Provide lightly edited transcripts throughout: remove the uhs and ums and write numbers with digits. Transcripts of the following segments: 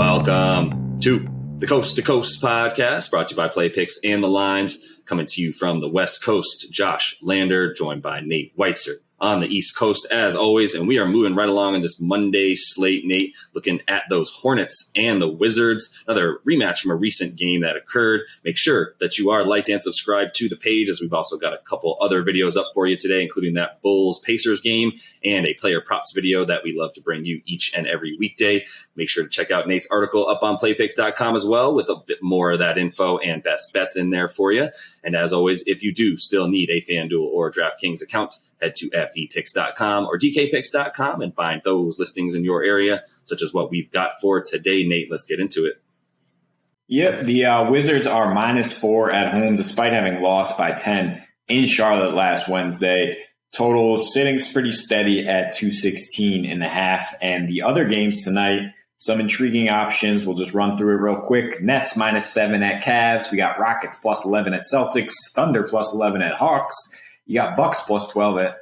Welcome to the Coast to Coast podcast, brought to you by Play Picks and the Lines, coming to you from the West Coast. Josh Lander, joined by Nate Weitzer on the East Coast, as always, and we are moving right along in this Monday slate, Nate, looking at those Hornets and the Wizards, another rematch from a recent game that occurred. Make sure that you are liked and subscribed to the page, as we've also got a couple other videos up for you today, including that Bulls-Pacers game and a player props video that we love to bring you each and every weekday. Make sure to check out Nate's article up on playpicks.com as well, with a bit more of that info and best bets in there for you. And as always, if you do still need a FanDuel or DraftKings account, head to fdpicks.com or dkpicks.com and find those listings in your area, such as what we've got for today. Nate, let's get into it. Yep, the Wizards are -4 at home, despite having lost by 10 in Charlotte last Wednesday. Total sitting pretty steady at 216.5. And the other games tonight, some intriguing options. We'll just run through it real quick. Nets -7 at Cavs. We got Rockets +11 at Celtics. Thunder +11 at Hawks. You got Bucks +12 at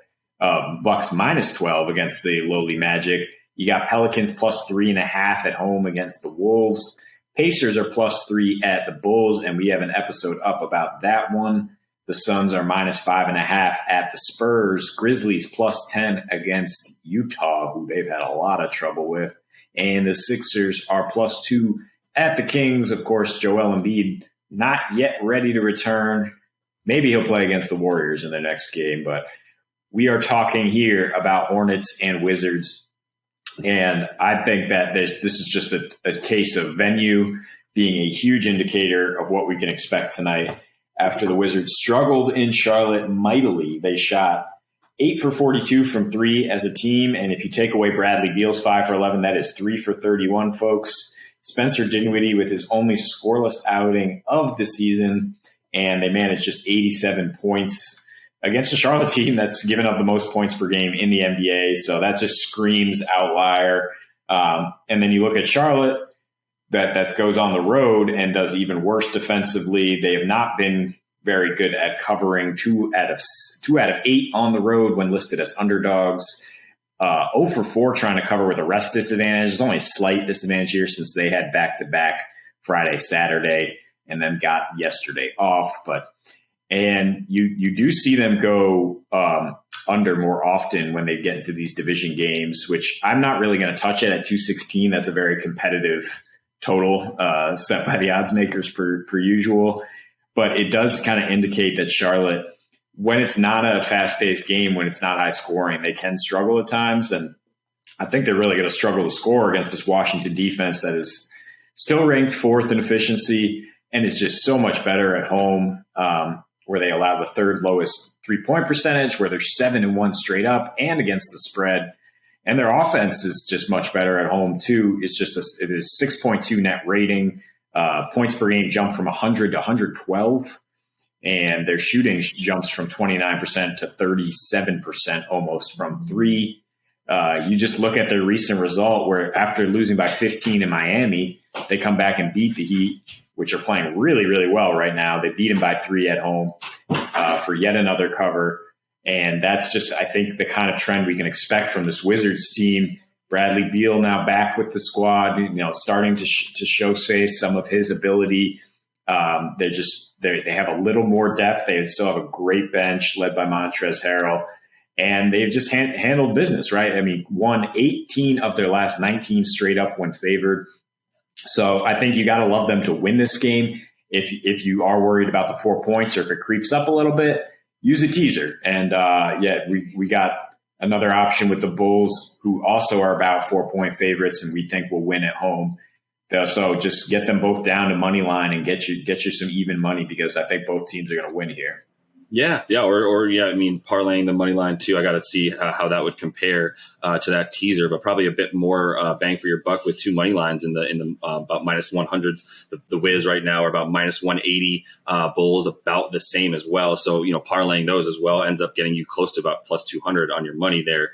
Bucks -12 against the lowly Magic. You got Pelicans +3.5 at home against the Wolves. Pacers are +3 at the Bulls, and we have an episode up about that one. The Suns are -5.5 at the Spurs. Grizzlies +10 against Utah, who they've had a lot of trouble with. And the Sixers are +2 at the Kings. Of course, Joel Embiid not yet ready to return. Maybe he'll play against the Warriors in their next game, but we are talking here about Hornets and Wizards. And I think that this is just a case of venue being a huge indicator of what we can expect tonight. After the Wizards struggled in Charlotte mightily, they shot 8 for 42 from three as a team. And if you take away Bradley Beal's 5 for 11, that is 3 for 31, folks. Spencer Dinwiddie with his only scoreless outing of the season. And they managed just 87 points against a Charlotte team that's given up the most points per game in the NBA. So that just screams outlier. And then you look at Charlotte, that goes on the road and does even worse defensively. They have not been very good at covering 2 out of 8 on the road when listed as underdogs. 0 for 4 trying to cover with a rest disadvantage. There's only a slight disadvantage here since they had back-to-back Friday, Saturday, and then got yesterday off. And you do see them go under more often when they get into these division games, which I'm not really going to touch it at 216. That's a very competitive total set by the odds makers per usual. But it does kind of indicate that Charlotte, when it's not a fast-paced game, when it's not high scoring, they can struggle at times. And I think they're really going to struggle to score against this Washington defense that is still ranked 4th in efficiency and is just so much better at home, where they allow the 3rd lowest three-point percentage, where they're 7-1 straight up and against the spread. And their offense is just much better at home too. It is 6.2 net rating. Points per game jump from 100 to 112. And their shooting jumps from 29% to 37% almost from three. You just look at their recent result where after losing by 15 in Miami, they come back and beat the Heat, which are playing really, really well right now. They beat them by 3 at home for yet another cover. And that's just, I think, the kind of trend we can expect from this Wizards team. Bradley Beal now back with the squad, starting to show face some of his ability. They have a little more depth. They still have a great bench led by Montrezl Harrell. And they've just handled business, right? I mean, won 18 of their last 19 straight up when favored. So I think you got to love them to win this game. If you are worried about the 4 points or if it creeps up a little bit, use a teaser. And we got another option with the Bulls, who also are about 4-point favorites and we think will win at home. So just get them both down to money line and get you some even money, because I think both teams are going to win here. Yeah. I mean, parlaying the money line too. I got to see how that would compare to that teaser, but probably a bit more bang for your buck with 2 money lines in the about -100s. The Wiz right now are about -180. Bulls about the same as well. So parlaying those as well ends up getting you close to about +200 on your money there.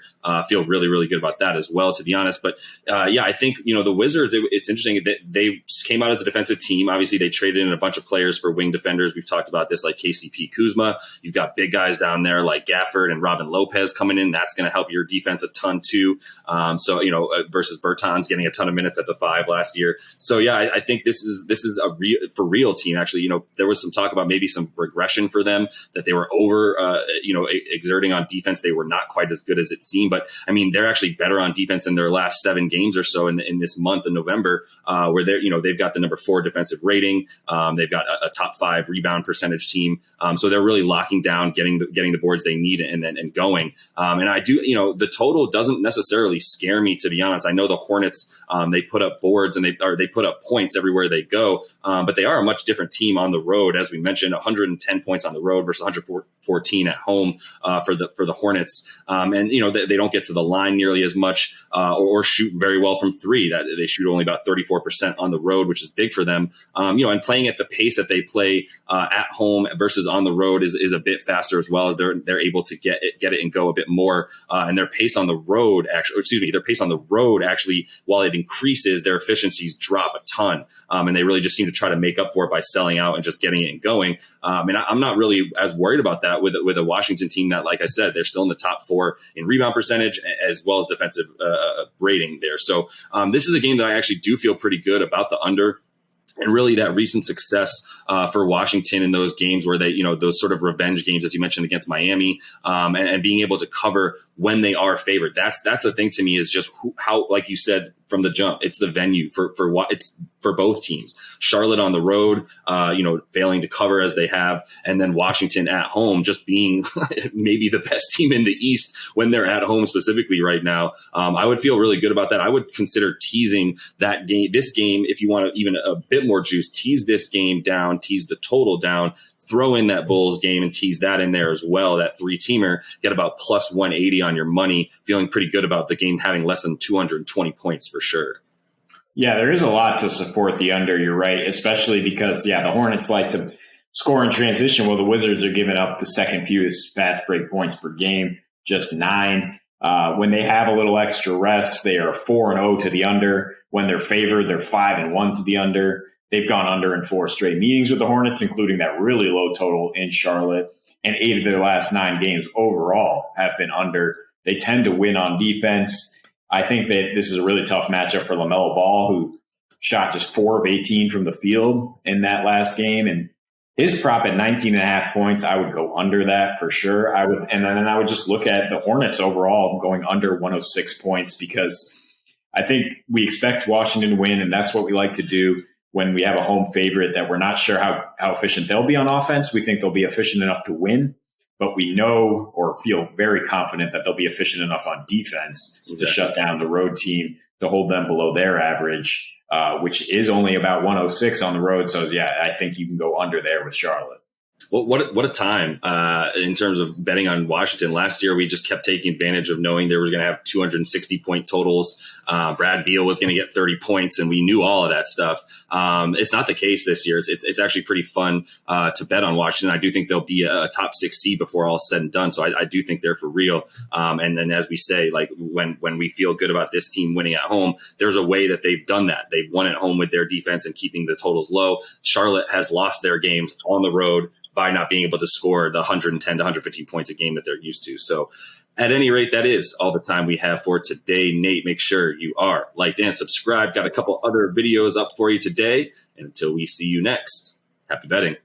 Feel really, really good about that as well, to be honest. But I think the Wizards. It's interesting that they came out as a defensive team. Obviously, they traded in a bunch of players for wing defenders. We've talked about this, like KCP Kuzma. You've got big guys down there like Gafford and Robin Lopez coming in. That's going to help your defense a ton too. Versus Bertans getting a ton of minutes at the 5 last year. So yeah, I think this is a for real team. Actually, there was some talk about maybe some regression for them, that they were exerting on defense. They were not quite as good as it seemed, but I mean, they're actually better on defense in their last 7 games or so in this month of November, where they've got the number 4 defensive rating. They've got a top 5 rebound percentage team. So they're really locking down, getting the boards they need and going. And I do, the total doesn't necessarily scare me, to be honest. I know the Hornets, they put up boards and they put up points everywhere they go. But they are a much different team on the road. As we mentioned, 110 points on the road versus 114 at home for the Hornets. And they don't get to the line nearly as much or shoot very well from 3. That they shoot only about 34% on the road, which is big for them. And playing at the pace that they play at home versus on the road is a bit faster, as well as they're able to get it and go a bit more. And their pace on the road actually, while it increases, their efficiencies drop a ton. And they really just seem to try to make up for it by selling out and just getting it and going. And I'm not really as worried about that with a Washington team that, like I said, they're still in the top 4 in rebound percentage as well as defensive rating there. So this is a game that I actually do feel pretty good about the under. And really that recent success for Washington in those games where they, those sort of revenge games, as you mentioned, against Miami, and being able to cover when they are favored. That's the thing to me, is just how, like you said from the jump, it's the venue for what it's for both teams. Charlotte on the road, failing to cover as they have, and then Washington at home just being maybe the best team in the East when they're at home specifically right now. I would feel really good about that. I would consider teasing this game, if you want to even a bit more juice, tease this game down, tease the total down, throw in that Bulls game and tease that in there as well, that 3-teamer, get about plus 180 on your money, feeling pretty good about the game having less than 220 points for sure. Yeah, there is a lot to support the under, you're right, especially because, the Hornets like to score in transition. Well, the Wizards are giving up the second fewest fast break points per game, just 9. When they have a little extra rest, they are 4-0 to the under. When they're favored, they're 5-1 to the under. They've gone under in 4 straight meetings with the Hornets, including that really low total in Charlotte. And 8 of their last 9 games overall have been under. They tend to win on defense. I think that this is a really tough matchup for LaMelo Ball, who shot just 4 of 18 from the field in that last game. And his prop at 19.5 points, I would go under that for sure. And then I would just look at the Hornets overall going under 106 points, because I think we expect Washington to win, and that's what we like to do when we have a home favorite that we're not sure how efficient they'll be on offense. We think they'll be efficient enough to win, but we know or feel very confident that they'll be efficient enough on defense to shut down the road team, to hold them below their average, which is only about 106 on the road. So, I think you can go under there with Charlotte. Well, what a time in terms of betting on Washington. Last year, we just kept taking advantage of knowing they were going to have 260-point totals. Brad Beal was going to get 30 points, and we knew all of that stuff. It's not the case this year. It's actually pretty fun to bet on Washington. I do think they'll be a top 6 seed before all is said and done. So I do think they're for real. And then, as we say, like when we feel good about this team winning at home, there's a way that they've done that. They've won at home with their defense and keeping the totals low. Charlotte has lost their games on the road by not being able to score the 110 to 115 points a game that they're used to. So at any rate, that is all the time we have for today. Nate, make sure you are liked and subscribed. Got a couple other videos up for you today. And until we see you next, happy betting.